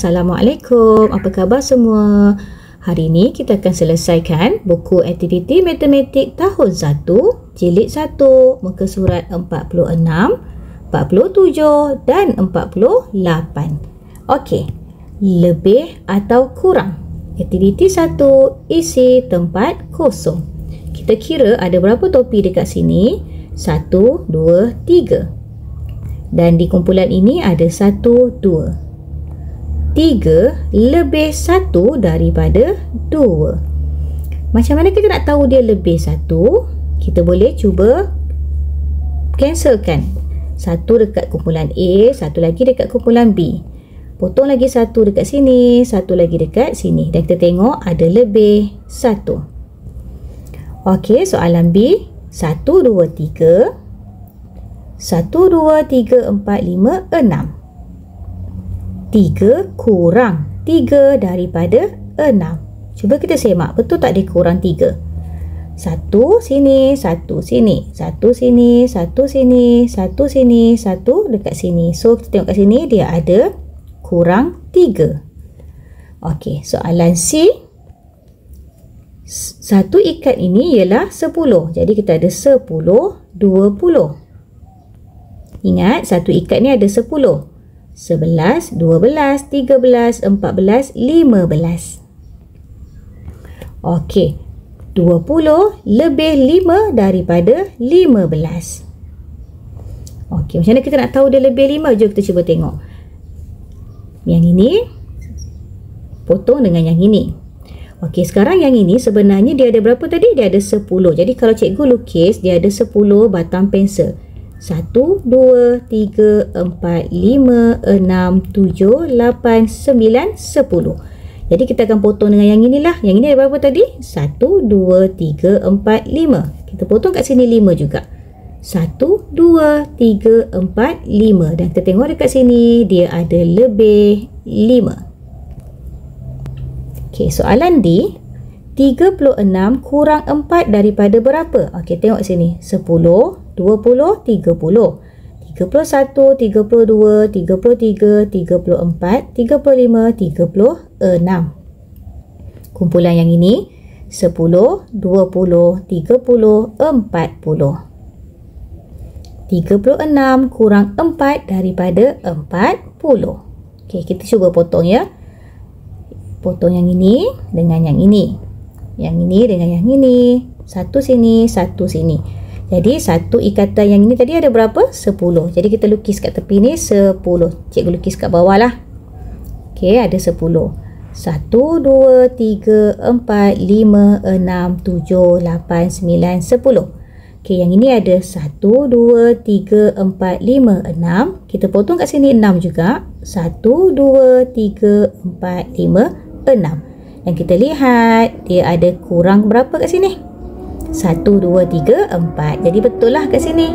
Assalamualaikum. Apa khabar semua? Hari ini kita akan selesaikan buku aktiviti matematik tahun 1, jilid 1, muka surat 46, 47 dan 48. Okey, lebih atau kurang. Aktiviti 1, isi tempat kosong. Kita kira ada berapa topi dekat sini? 1, 2, 3. Dan di kumpulan ini ada 1, 2. 3 lebih 1 daripada 2. Macam mana kita nak tahu dia lebih 1? Kita boleh cuba cancelkan. 1 dekat kumpulan A, 1 lagi dekat kumpulan B. Potong lagi 1 dekat sini, 1 lagi dekat sini. Dan kita tengok ada lebih 1. Okey, soalan B. 1, 2, 3. 1, 2, 3, 4, 5, 6. 3 kurang 3 daripada 6. Cuba kita semak, betul tak dia kurang 3? 1 sini, 1 sini, 1 sini, 1 sini, 1 sini, 1 dekat sini. So, kita tengok kat sini dia ada kurang 3. Okey, soalan C. Satu ikat ini ialah 10. Jadi, kita ada 10, 20. Ingat, satu ikat ni ada 10. 11, 12, 13, 14, 15. Okey, 20 lebih 5 daripada 15. Okey, macam mana kita nak tahu dia lebih 5? Jom kita cuba tengok. Yang ini potong dengan yang ini. Okey, sekarang yang ini sebenarnya dia ada berapa tadi? Dia ada 10. Jadi kalau cikgu lukis, dia ada 10 batang pensel. 1, 2, 3, 4, 5, 6, 7, 8, 9, 10. Jadi kita akan potong dengan yang inilah. Yang ini ada berapa tadi? 1, 2, 3, 4, 5. Kita potong kat sini 5 juga. 1, 2, 3, 4, 5. Dan kita tengok dekat sini dia ada lebih 5. Okey, soalan D. 36 kurang 4 daripada berapa? Okey, tengok sini. 10, 20, 30. 31, 32, 33, 34, 35, 36. Kumpulan yang ini 10, 20, 30, 40. 36 kurang 4 daripada 40. Okey, kita cuba potong ya. Potong yang ini dengan yang ini. Yang ini dengan yang ini. Satu sini, satu sini. Jadi satu ikatan yang ini tadi ada berapa? 10. Jadi kita lukis kat tepi ni 10. Cikgu lukis kat bawah lah. Okey, ada 10. 1, 2, 3, 4, 5, 6, 7, 8, 9, 10. Okey, yang ini ada 1, 2, 3, 4, 5, 6. Kita potong kat sini 6 juga. 1, 2, 3, 4, 5, 6. Dan kita lihat dia ada kurang berapa kat sini? 1, 2, 3, 4. Jadi betul lah kat sini.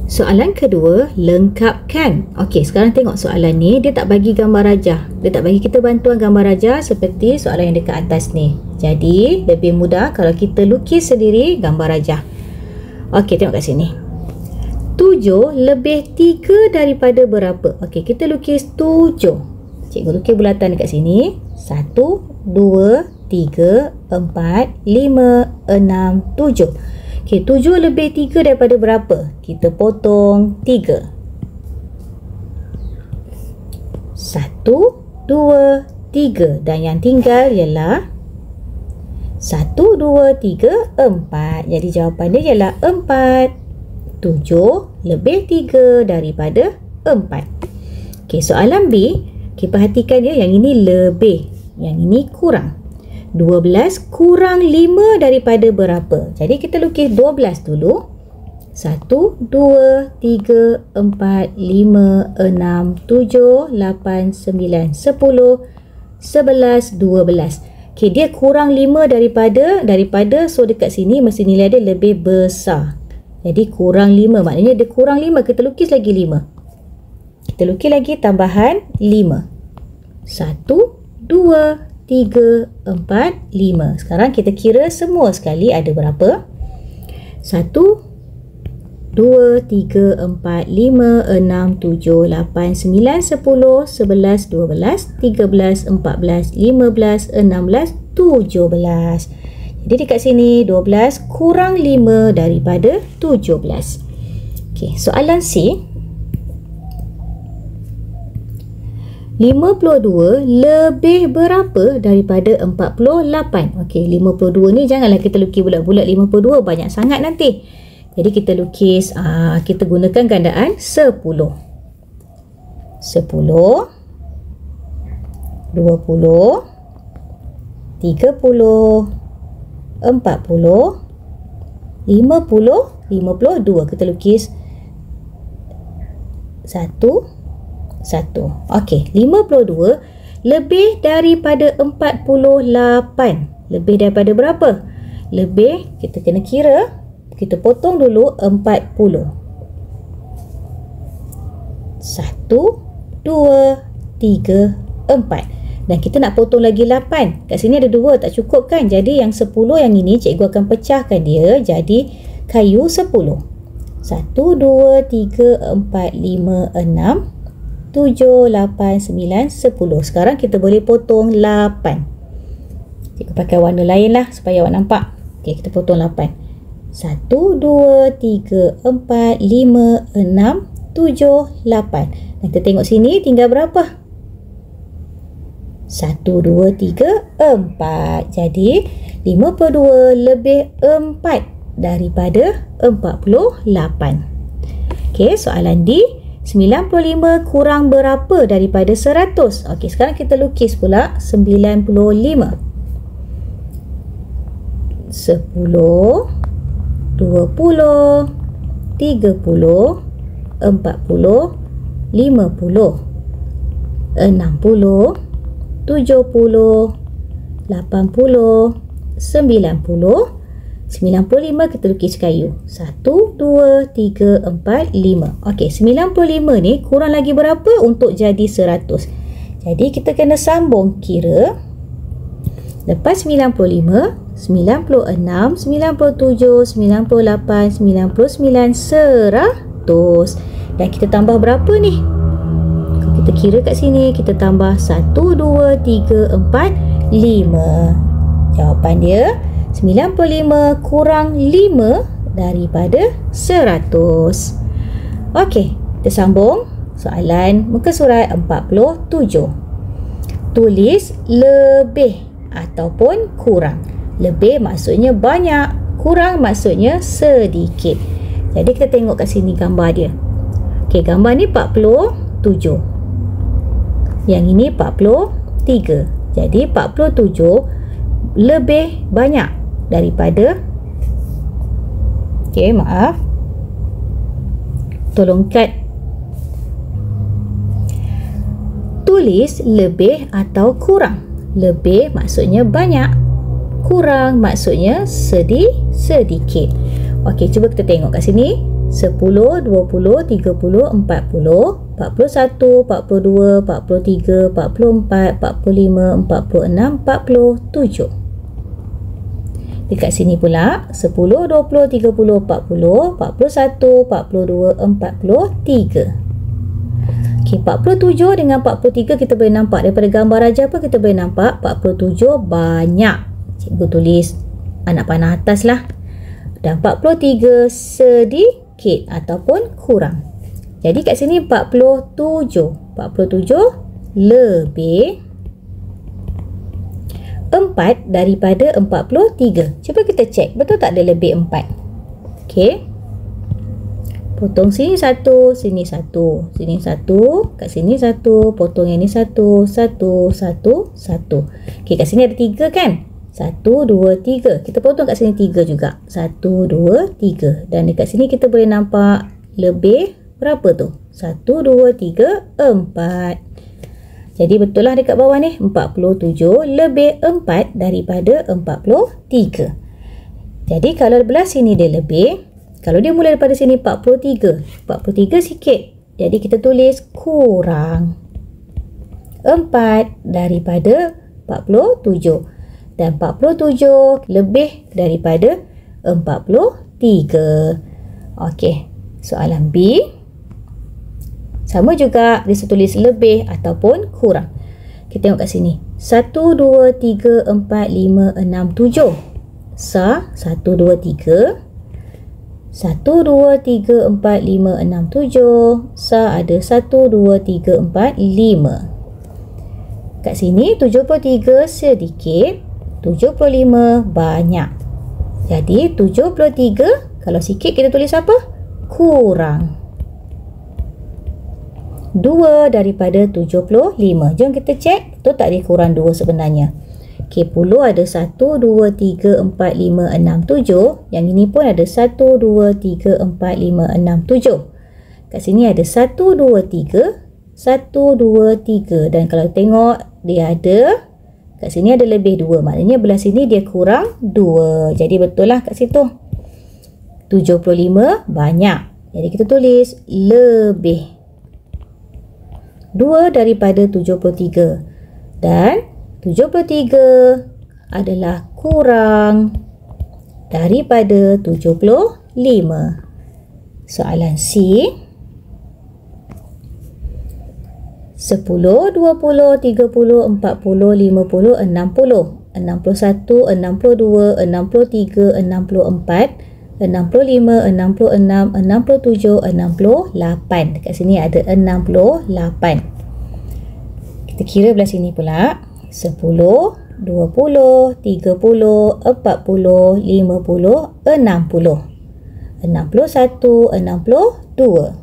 Soalan kedua, lengkapkan. Okey, sekarang tengok soalan ni. Dia tak bagi gambar rajah. Dia tak bagi kita bantuan gambar rajah seperti soalan yang dekat atas ni. Jadi, lebih mudah kalau kita lukis sendiri gambar rajah. Okey, tengok kat sini. 7 lebih 3 daripada berapa? Okey, kita lukis 7. Cikgu lukis bulatan dekat sini. 1, 2, 3, 4, 5, 6, 7. Okey, 7 lebih 3 daripada berapa? Kita potong 3. 1, 2, 3. Dan yang tinggal ialah 1, 2, 3, 4. Jadi jawapan dia ialah 4. 7 lebih 3 daripada 4. Okey, soalan B. Okay, perhatikan ya, yang ini lebih, yang ini kurang. 12 kurang 5 daripada berapa? Jadi kita lukis 12 dulu. 1, 2, 3, 4, 5, 6, 7, 8, 9, 10, 11, 12. Okay, dia kurang 5 daripada, so dekat sini mesti nilai dia lebih besar. Jadi kurang 5, maknanya dia kurang 5. Kita lukis lagi 5. Kita lukis lagi tambahan 5. 1, 2, 3, 4, 5. Sekarang kita kira semua sekali ada berapa? 1, 2, 3, 4, 5, 6, 7, 8, 9, 10, 11, 12, 13, 14, 15, 16, 17. Jadi dekat sini 12 kurang 5 daripada 17. Okey, soalan C. 52 lebih berapa daripada 48? Okey, 52 ni janganlah kita lukis bulat-bulat 52, banyak sangat nanti. Jadi kita lukis, kita gunakan gandaan 10. 10, 20, 30, 40, 50, 52. Kita lukis 1, 1. Okey, 52 lebih daripada 48. Lebih daripada berapa? Lebih, kita kena kira. Kita potong dulu 40. 1, 2, 3, 4. Dan kita nak potong lagi 8. Kat sini ada 2, tak cukup kan? Jadi yang 10 yang ini cikgu akan pecahkan dia jadi kayu 10. 1, 2, 3, 4, 5, 6, 7, 8, 9, 10. Sekarang kita boleh potong 8. Cikgu pakai warna lain lah supaya awak nampak. Okey, kita potong 8. 1, 2, 3, 4, 5, 6, 7, 8. Dan kita tengok sini tinggal berapa? 1, 2, 3, 4. Jadi 52 lebih 4 daripada 48. Okey, soalan D. 95 kurang berapa daripada 100? Okey, sekarang kita lukis pula 95. 10, 20, 30, 40, 50, 60, 70, 80, 90, 95 kita lukis kayu. 1, 2, 3, 4, 5. Okey, 95 ni kurang lagi berapa untuk jadi 100? Jadi kita kena sambung kira. Lepas 95, 96, 97, 98, 99, 100. Dan kita tambah berapa ni? Kalau kita kira kat sini, kita tambah 1, 2, 3, 4, 5. Jawapan dia 95 kurang 5 daripada 100. Okey, kita sambung soalan muka surat 47. Tulis lebih ataupun kurang. Lebih maksudnya banyak, kurang maksudnya sedikit. Jadi kita tengok kat sini gambar dia. Okey, gambar ni 47. Yang ini 43. Jadi 47 lebih banyak daripada, okey, maaf, tolong cut. Tulis lebih atau kurang. Lebih maksudnya banyak, kurang maksudnya sedikit. Okey, cuba kita tengok kat sini. 10, 20, 30, 40, 41, 42, 43, 44, 45, 46, 47. Dekat sini pula 10, 20, 30, 40, 41, 42, 43. Okey, 47 dengan 43 kita boleh nampak daripada gambar raja apa? Kita boleh nampak 47 banyak. Cikgu tulis anak panah atas lah. Dan 43 sedikit ataupun kurang. Jadi kat sini 47. 47 lebih 4 daripada 43. Cuba kita cek, betul tak ada lebih 4? Okey. Potong sini 1, sini 1, sini 1, kat sini 1, potong yang ni 1, 1, 1, 1. Okey, kat sini ada 3 kan? 1, 2, 3. Kita potong kat sini 3 juga. 1, 2, 3. Dan dekat sini kita boleh nampak lebih berapa tu? 1, 2, 3, 4. Jadi betul lah dekat bawah ni 47 lebih 4 daripada 43. Jadi kalau belah sini dia lebih, kalau dia mula daripada sini 43 sikit. Jadi kita tulis kurang 4 daripada 47. Dan 47 lebih daripada 43. Okey, Soalan B. Sama juga, dia tulis lebih ataupun kurang. Kita tengok kat sini. 1, 2, 3, 4, 5, 6, 7. Sah 1, 2, 3. 1, 2, 3, 4, 5, 6, 7. Sah ada 1, 2, 3, 4, 5. Kat sini 73 sedikit, 75 banyak. Jadi 73, kalau sikit kita tulis apa? Kurang. 2 daripada 75. Jom kita cek, betul tak dia kurang 2 sebenarnya? Okey, puluh ada 1, 2, 3, 4, 5, 6, 7. Yang ini pun ada 1, 2, 3, 4, 5, 6, 7. Kat sini ada 1, 2, 3. 1, 2, 3. Dan kalau tengok, dia ada, kat sini ada lebih 2. Maknanya belah sini dia kurang 2. Jadi betul lah kat situ. 75 banyak. Jadi kita tulis lebih. 2 daripada 73. Dan 73 adalah kurang daripada 75. Soalan C. 10, 20, 30, 40, 50, 60, 61, 62, 63, 64, 65, 66, 67, 68. Dekat sini ada 68. Kita kira belah sini pula. 10, 20, 30, 40, 50, 60, 61, 62.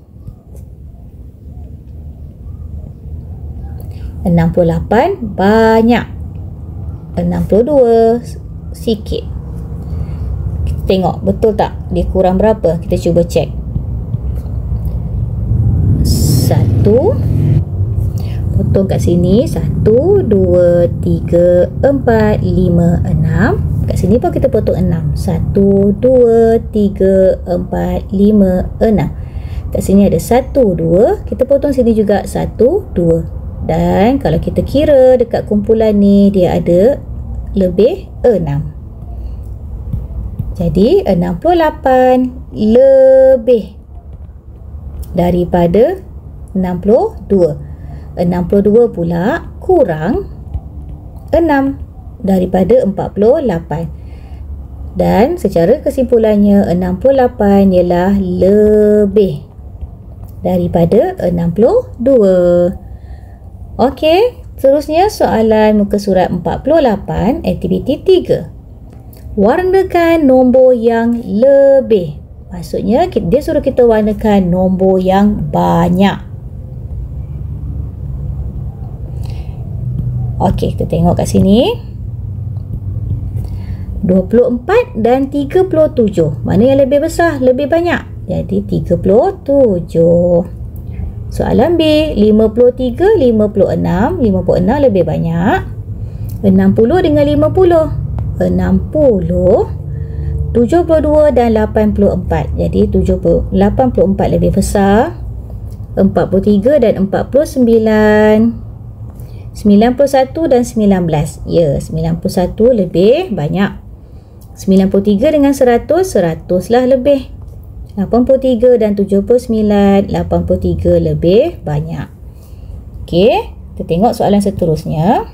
68 banyak. 62 sikit. Kita tengok betul tak dia kurang berapa? Kita cuba cek. 1, potong kat sini. 1, 2, 3, 4, 5, 6. Kat sini pun kita potong 6. 1, 2, 3, 4, 5, 6. Kat sini ada 1, 2. Kita potong sini juga 1, 2. Dan kalau kita kira dekat kumpulan ni, dia ada lebih 6. Jadi 68 lebih daripada 62. 62 pula kurang 6 daripada 48. Dan secara kesimpulannya 68 ialah lebih daripada 62. Okey, seterusnya soalan muka surat 48, aktiviti 3. Warnakan nombor yang lebih. Maksudnya dia suruh kita warnakan nombor yang banyak. Okey, kita tengok kat sini. 24 dan 37. Mana yang lebih besar, lebih banyak? Jadi 37. Soalan B, 53, 56. 56 lebih banyak. 60 dengan 50. 60. 72 dan 84. Jadi 84 lebih besar. 43 dan 49. 91 dan 19. Ya, 91 lebih banyak. 93 dengan 100. 100 lah lebih. 83 dan 79, 83 lebih banyak. Okey, kita tengok soalan seterusnya.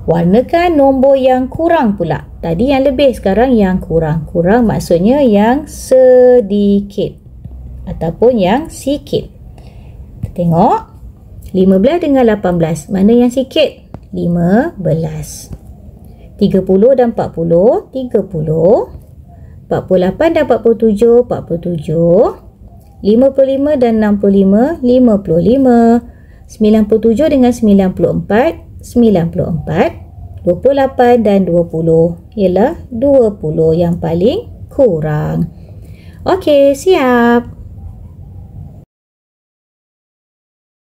Warnakan nombor yang kurang pula. Tadi yang lebih, sekarang yang kurang. Kurang maksudnya yang sedikit ataupun yang sikit. Kita tengok 15 dengan 18. Mana yang sikit? 15. 30 dan 40, 30. 48 dan 47, 47. 55 dan 65, 55. 97 dengan 94, 94. 28 dan 20 ialah 20 yang paling kurang. Okey, siap.